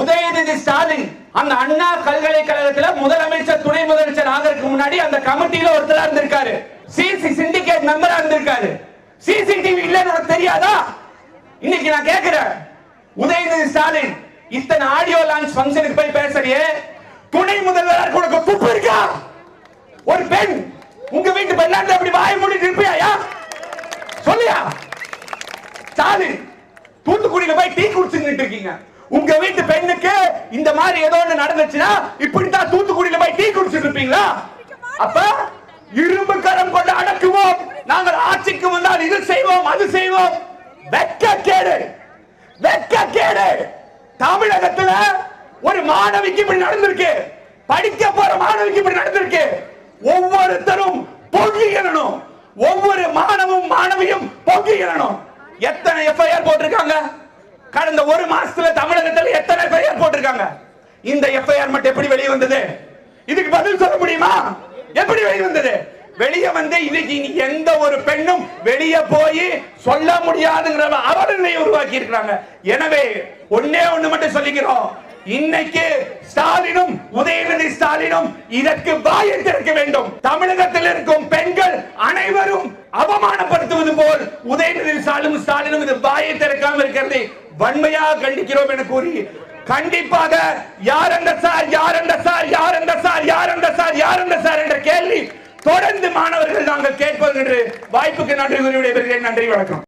உதயநிதி ஸ்டாலின் அந்த அண்ணா பல்கலைக்கழகத்தில் முதலமைச்சர் துணை முதலமைச்சர் ஆகிறதுக்கு முன்னாடி அந்த கமிட்டியில ஒருத்தரா இருந்திருக்காரு. சிசி சிண்டிகேட் மெம்பரா இருந்திருக்காரு. சிசிடிவி இல்லன்னு தெரியாதா? இன்னைக்கு நான் கேட்கிறேன், உதயநிதி ஸ்டாலின் இத்தனை ஆடியோ லான்ச் ஃபங்க்ஷனுக்கு போய் பேசுறியே, துணை முதல்வர் உனக்கு துப்பு இருக்கா? ஒரு பெண் உங்க வீட்டு பெண்ணாண்ட அப்படி வாய் மூடிட்டு இருப்பியா? சொல்லியா? ஸ்டாலின் தூத்துக்குடியில போய் டீ குடிச்சுட்டு இருக்கீங்க. உங்க வீட்டு பெண்ணுக்கு இந்த மாதிரி ஏதோ ஒன்று நடந்துச்சுன்னா இப்படித்தான் தூத்துக்குடியில போய் டீ குடிச்சிட்டு இருப்பீங்களா? அப்ப இரும்பு கரம் கொண்டு அடக்குவோம், நாங்கள் ஆட்சிக்கு வந்தால் இது செய்வோம் அது செய்வோம். வெட்கக்கேடு, வெட்கக்கேடு. தமிழகத்துல ஒரு மாணவிக்கு இப்படி நடந்திருக்கு, படிக்க போற மாணவிக்கு இப்படி நடந்திருக்கு. ஒவ்வொருத்தரும் பொங்கியணும், ஒவ்வொரு மாணவனும் மாணவியும் பொங்கியணும். எத்தனை எஃப்ஐஆர் போட்டிருக்காங்க கடந்த ஒரு மாசத்துல? தமிழகத்தில் எத்தனை எஃப்ஐஆர் போட்டிருக்காங்க? இந்த எஃப்ஐஆர் மட்டும் எப்படி வெளியே வந்தது? இதுக்கு பதில் சொல்ல முடியுமா? எப்படி வெளியே வந்தது? வெளியே வந்து இன்னைக்கு எந்த ஒரு பெண்ணும் வெளியே போய் சொல்ல முடியாதுங்கிற அவலநிலையை உருவாக்கி இருக்கிறாங்க. எனவே ஒன்னே ஒண்ணு மட்டும் சொல்லிக்கிறோம், இன்னைக்கு ஸ்டாலினும் உதயநிதி ஸ்டாலினும் இதற்கு வாயை திறக்க வேண்டும். தமிழகத்தில் இருக்கும் பெண்கள் அனைவரும் அவமானப்படுத்துவது போல் உதயநிதி ஸ்டாலினும் இது வாயை திறக்காமல் இருக்கிறது வன்மையாக கண்டிக்கிறோம் என கூறி, கண்டிப்பாக யார் அந்த சார், யார் அந்த சார், யார் அந்த சார், யார் அந்த சார், யார் அந்த சார் என்ற கேள்வி தொடர்ந்து மாணவர்கள் நாங்கள் கேட்பது என்று வாய்ப்புக்கு நன்றி கூறி விடைபெறுகிறேன். நன்றி, வணக்கம்.